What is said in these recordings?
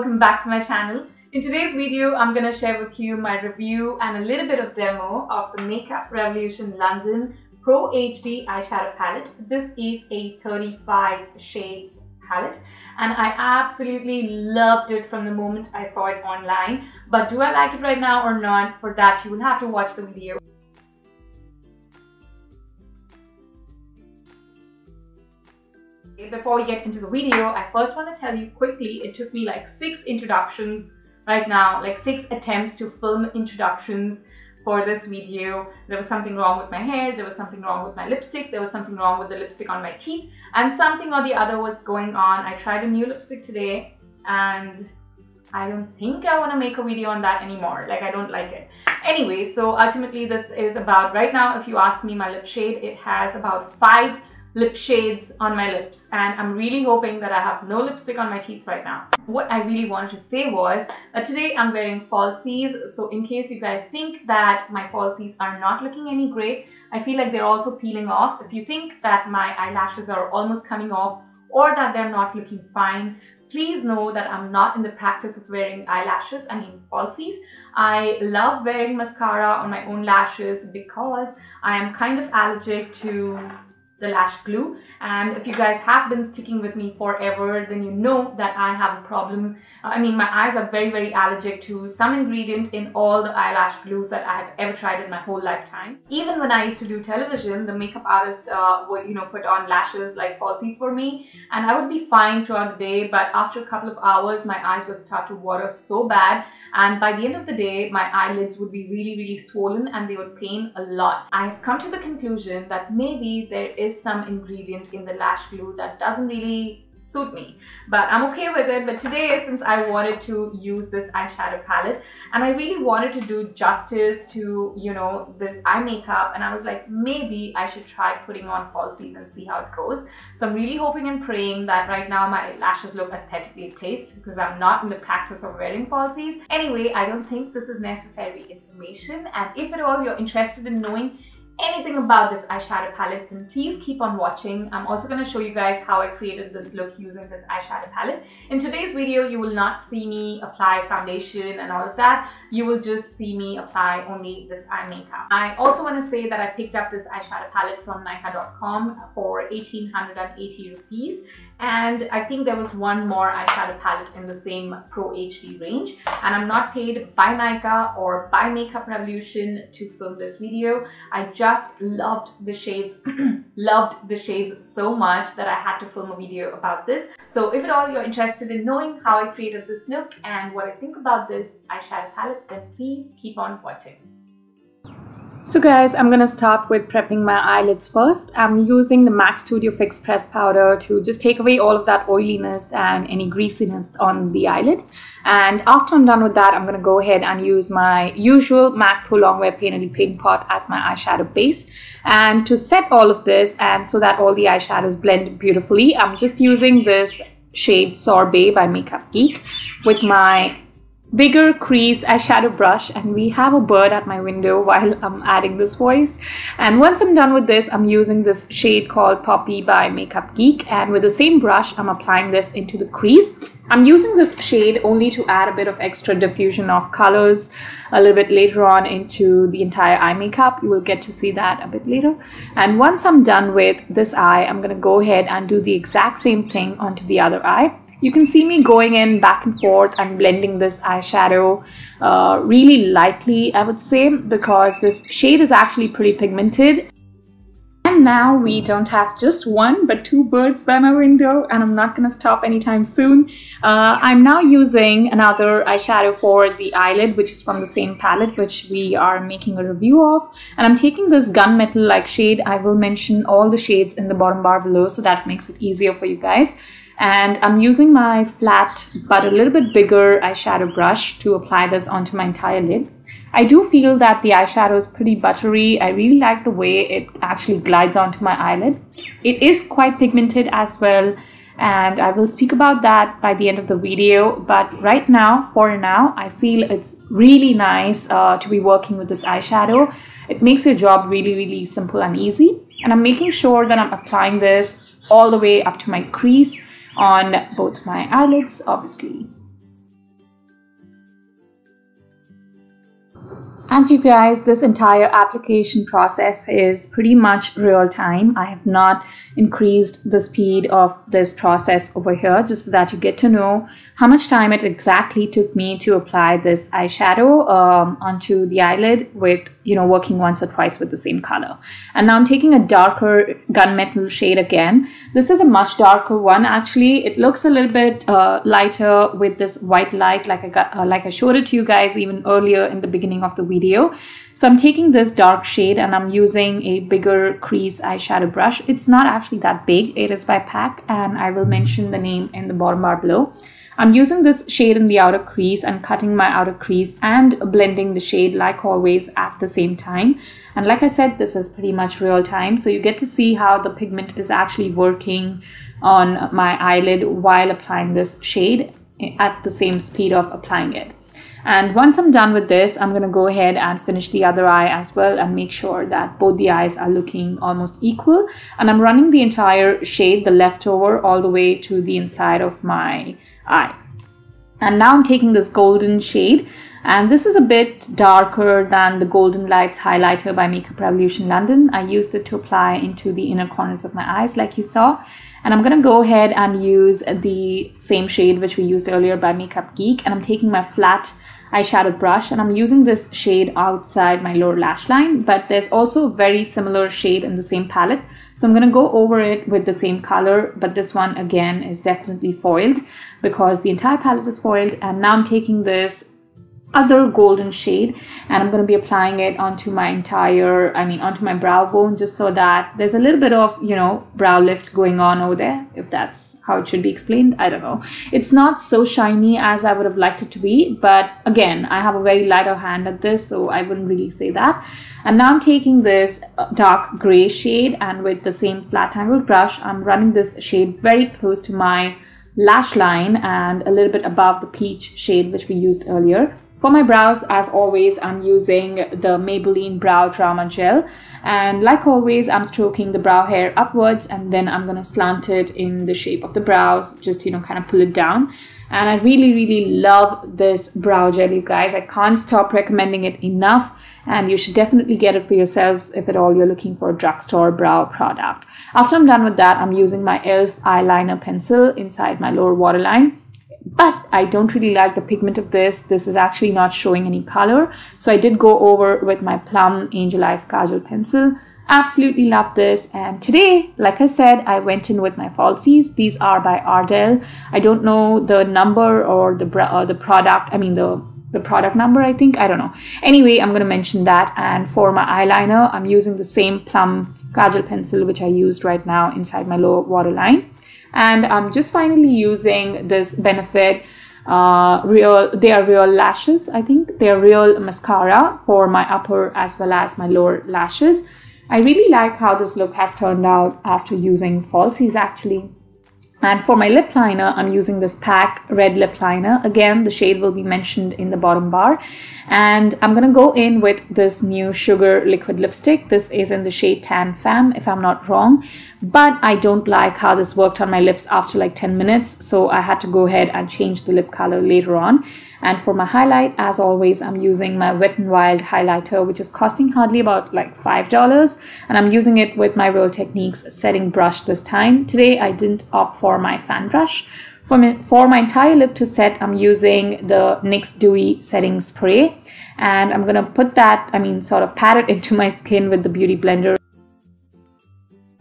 welcome back to my channel. In today's video, I'm going to share with you my review and a little bit of demo of the Makeup Revolution London Pro HD eyeshadow palette. This is a 35 shades palette and I absolutely loved it from the moment I saw it online. But do I like it right now or not? For that, you will have to watch the video. Before we get into the video, I first want to tell you quickly, it took me like 6 introductions right now, like 6 attempts to film introductions for this video. There was something wrong with my hair, there was something wrong with my lipstick, there was something wrong with the lipstick on my teeth, and something or the other was going on. I tried a new lipstick today and I don't think I want to make a video on that anymore. Like, I don't like it. Anyway, so ultimately this is about, right now, if you ask me my lip shade, it has about 5 lip shades on my lips, and I'm really hoping that I have no lipstick on my teeth right now. What I really wanted to say was that today I'm wearing falsies, so in case you guys think that my falsies are not looking any great, I feel like they're also peeling off. If you think that my eyelashes are almost coming off or that they're not looking fine, please know that I'm not in the practice of wearing eyelashes, I mean falsies. I love wearing mascara on my own lashes because I am kind of allergic to the lash glue, and if you guys have been sticking with me forever, then you know that I have a problem. I mean, my eyes are very allergic to some ingredient in all the eyelash glues that I've ever tried in my whole lifetime. Even when I used to do television, the makeup artist would, put on lashes like falsies for me, and I would be fine throughout the day, but after a couple of hours my eyes would start to water so bad, and by the end of the day my eyelids would be really swollen and they would pain a lot. I have come to the conclusion that maybe there is some ingredient in the lash glue that doesn't really suit me, but I'm okay with it. But today, since I wanted to use this eyeshadow palette and I really wanted to do justice to this eye makeup, and I was like, maybe I should try putting on falsies and see how it goes. So I'm really hoping and praying that right now my lashes look aesthetically placed, because I'm not in the practice of wearing falsies. Anyway, I don't think this is necessary information, and if at all you're interested in knowing anything about this eyeshadow palette, then please keep on watching. I'm also going to show you guys how I created this look using this eyeshadow palette. In today's video, you will not see me apply foundation and all of that. You will just see me apply only this eye makeup. I also want to say that I picked up this eyeshadow palette from Neha.com for 1,880 rupees. And I think there was one more eyeshadow palette in the same Pro HD range. And I'm not paid by Nykaa or by Makeup Revolution to film this video. I just loved the shades, loved the shades so much that I had to film a video about this. So if at all you're interested in knowing how I created this look and what I think about this eyeshadow palette, then please keep on watching. So guys, I'm gonna start with prepping my eyelids first. I'm using the MAC Studio Fix Press Powder to just take away all of that oiliness and any greasiness on the eyelid. And after I'm done with that, I'm gonna go ahead and use my usual MAC Pro Longwear Painterly Paint Pot as my eyeshadow base. And to set all of this, and so that all the eyeshadows blend beautifully, I'm just using this shade Sorbet by Makeup Geek with my bigger crease eyeshadow brush, and we have a bird at my window while I'm adding this voice. And once I'm done with this, I'm using this shade called Poppy by Makeup Geek, and with the same brush I'm applying this into the crease. I'm using this shade only to add a bit of extra diffusion of colors a little bit later on into the entire eye makeup. You will get to see that a bit later. And once I'm done with this eye, I'm going to go ahead and do the exact same thing onto the other eye. You can see me going in back and forth and blending this eyeshadow really lightly, I would say, because this shade is actually pretty pigmented. And now we don't have just one but 2 birds by my window, and I'm not going to stop anytime soon. I'm now using another eyeshadow for the eyelid, which is from the same palette which we are making a review of. And I'm taking this gunmetal like shade. I will mention all the shades in the bottom bar below so that makes it easier for you guys. And I'm using my flat but a little bit bigger eyeshadow brush to apply this onto my entire lid. I do feel that the eyeshadow is pretty buttery. I really like the way it actually glides onto my eyelid. It is quite pigmented as well, and I will speak about that by the end of the video. But right now, for now, I feel it's really nice to be working with this eyeshadow. It makes your job really simple and easy. And I'm making sure that I'm applying this all the way up to my crease on both my eyelids, obviously. And you guys, this entire application process is pretty much real time. I have not increased the speed of this process over here, just so that you get to know how much time it exactly took me to apply this eyeshadow onto the eyelid with, working once or twice with the same color. And now I'm taking a darker gunmetal shade again. This is a much darker one. Actually, it looks a little bit lighter with this white light, like I showed it to you guys even earlier in the beginning of the video. So I'm taking this dark shade and I'm using a bigger crease eyeshadow brush. It's not actually that big. It is by PAC, and I will mention the name in the bottom bar below. I'm using this shade in the outer crease and cutting my outer crease and blending the shade like always at the same time. And like I said, this is pretty much real time. So you get to see how the pigment is actually working on my eyelid while applying this shade at the same speed of applying it. And once I'm done with this, I'm going to go ahead and finish the other eye as well and make sure that both the eyes are looking almost equal. And I'm running the entire shade, the leftover, all the way to the inside of my eye. And now I'm taking this golden shade, and this is a bit darker than the Golden Lights highlighter by Makeup Revolution London. I used it to apply into the inner corners of my eyes like you saw. And I'm going to go ahead and use the same shade which we used earlier by Makeup Geek, and I'm taking my flat eyeshadow brush and I'm using this shade outside my lower lash line, but there's also a very similar shade in the same palette. So I'm going to go over it with the same color, but this one again is definitely foiled because the entire palette is foiled. And now I'm taking this other golden shade and I'm going to be applying it onto my onto my brow bone, just so that there's a little bit of, brow lift going on over there, if that's how it should be explained. I don't know. It's not so shiny as I would have liked it to be, but again, I have a very lighter hand at this, so I wouldn't really say that. And now I'm taking this dark gray shade, and with the same flat angled brush, I'm running this shade very close to my lash line and a little bit above the peach shade which we used earlier. For my brows, as always, I'm using the Maybelline Brow Drama Gel, and like always, I'm stroking the brow hair upwards and then I'm going to slant it in the shape of the brows, just kind of pull it down. And I really love this brow gel, you guys. I can't stop recommending it enough, and you should definitely get it for yourselves if at all you're looking for a drugstore brow product. After I'm done with that, I'm using my e.l.f. eyeliner pencil inside my lower waterline. But I don't really like the pigment of this. This is actually not showing any color. So I did go over with my Plum Angel Eyes Kajal pencil. Absolutely love this. And today, like I said, I went in with my falsies. These are by Ardell. I don't know the number or the product. The product number, I think. I don't know. Anyway, I'm going to mention that. And for my eyeliner, I'm using the same Plum Kajal pencil which I used right now inside my lower waterline. And I'm just finally using this Benefit they are real lashes. I think they are real mascara for my upper as well as my lower lashes. I really like how this look has turned out after using falsies actually. And for my lip liner, I'm using this PAC red lip liner. Again, the shade will be mentioned in the bottom bar. And I'm going to go in with this new Sugar liquid lipstick. This is in the shade Tan Femme, if I'm not wrong. But I don't like how this worked on my lips after like 10 minutes. So I had to go ahead and change the lip color later on. And for my highlight, as always, I'm using my Wet n Wild highlighter, which is costing hardly about like $5. And I'm using it with my Real Techniques setting brush this time. Today, I didn't opt for my fan brush. For my entire lip to set, I'm using the NYX Dewy Setting Spray. And I'm going to put that, sort of pat it into my skin with the Beauty Blender.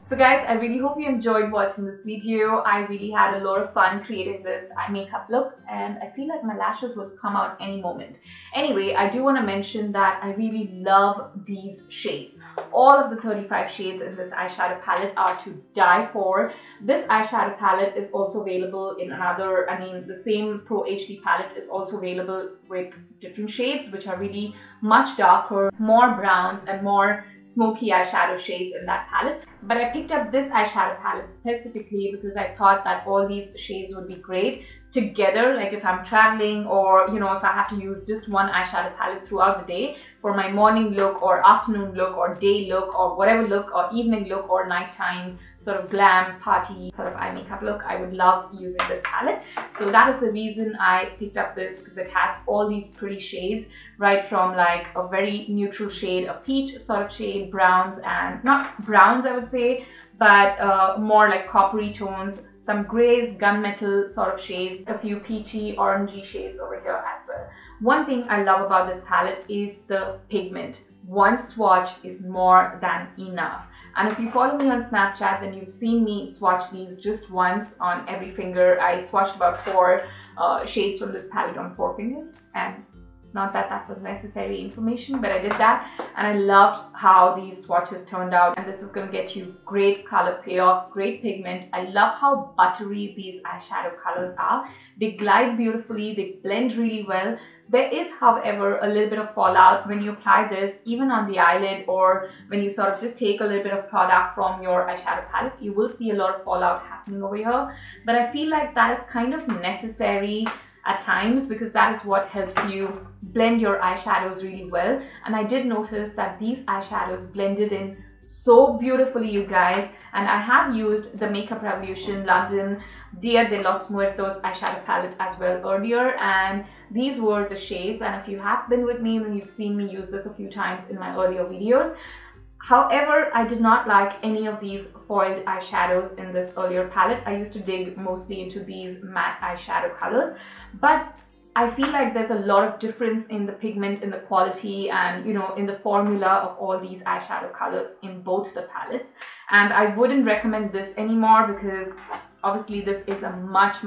So guys, I really hope you enjoyed watching this video. I really had a lot of fun creating this eye makeup look, and I feel like my lashes will come out any moment. Anyway, I do want to mention that I really love these shades. All of the 35 shades in this eyeshadow palette are to die for. This eyeshadow palette is also available in another, the same Pro HD palette is also available with different shades which are really much darker, more browns and more smoky eyeshadow shades in that palette. But I picked up this eyeshadow palette specifically because I thought that all these shades would be great together, like if I'm traveling or if I have to use just one eyeshadow palette throughout the day for my morning look or afternoon look or day look or whatever look or evening look or nighttime sort of glam party sort of eye makeup look, I would love using this palette. So that is the reason I picked up this, because it has all these pretty shades, right from like a very neutral shade, a peach sort of shade, browns, and not browns I would say, but more like coppery tones, some grays, gunmetal sort of shades, a few peachy, orangey shades over here as well. One thing I love about this palette is the pigment. One swatch is more than enough. And if you follow me on Snapchat, then you've seen me swatch these just once on every finger. I swatched about 4 shades from this palette on 4 fingers, and not that that was necessary information, but I did that, and I loved how these swatches turned out. And this is going to get you great color payoff, great pigment. I love how buttery these eyeshadow colors are. They glide beautifully, they blend really well. There is, however, a little bit of fallout when you apply this, even on the eyelid, or when you sort of just take a little bit of product from your eyeshadow palette. You will see a lot of fallout happening over here, but I feel like that is kind of necessary at times, because that is what helps you blend your eyeshadows really well. And I did notice that these eyeshadows blended in so beautifully, you guys. And I have used the Makeup Revolution London Dia de los Muertos eyeshadow palette as well earlier, and these were the shades. And if you have been with me, then you've seen me use this a few times in my earlier videos. However, I did not like any of these foiled eyeshadows in this earlier palette. I used to dig mostly into these matte eyeshadow colors, but I feel like there's a lot of difference in the pigment, in the quality, and you know, in the formula of all these eyeshadow colors in both the palettes. And I wouldn't recommend this anymore, because obviously this is a much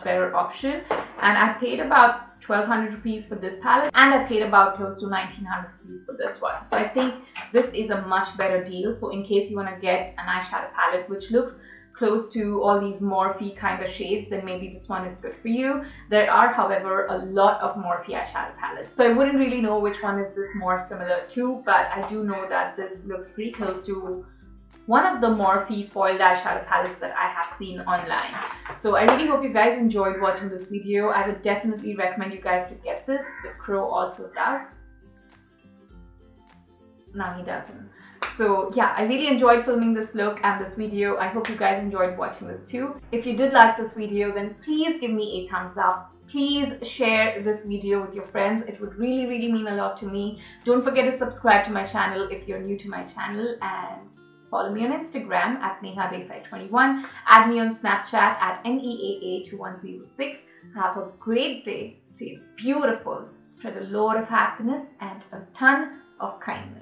better option. And I paid about 1,200 rupees for this palette, and I paid about close to 1,900 rupees for this one. So I think this is a much better deal. So in case you want to get an eyeshadow palette which looks close to all these Morphe kind of shades, then maybe this one is good for you. There are, however, a lot of Morphe eyeshadow palettes, so I wouldn't really know which one is this more similar to, but I do know that this looks pretty close to one of the Morphe foiled eyeshadow palettes that I have seen online. So I really hope you guys enjoyed watching this video. I would definitely recommend you guys to get this. The crow also does. Now he doesn't. So yeah, I really enjoyed filming this look and this video. I hope you guys enjoyed watching this too. If you did like this video, then please give me a thumbs up. Please share this video with your friends. It would really mean a lot to me. Don't forget to subscribe to my channel if you're new to my channel, and follow me on Instagram at Neha Desai21. Add me on Snapchat at NEAA2106. Have a great day. Stay beautiful. Spread a load of happiness and a ton of kindness.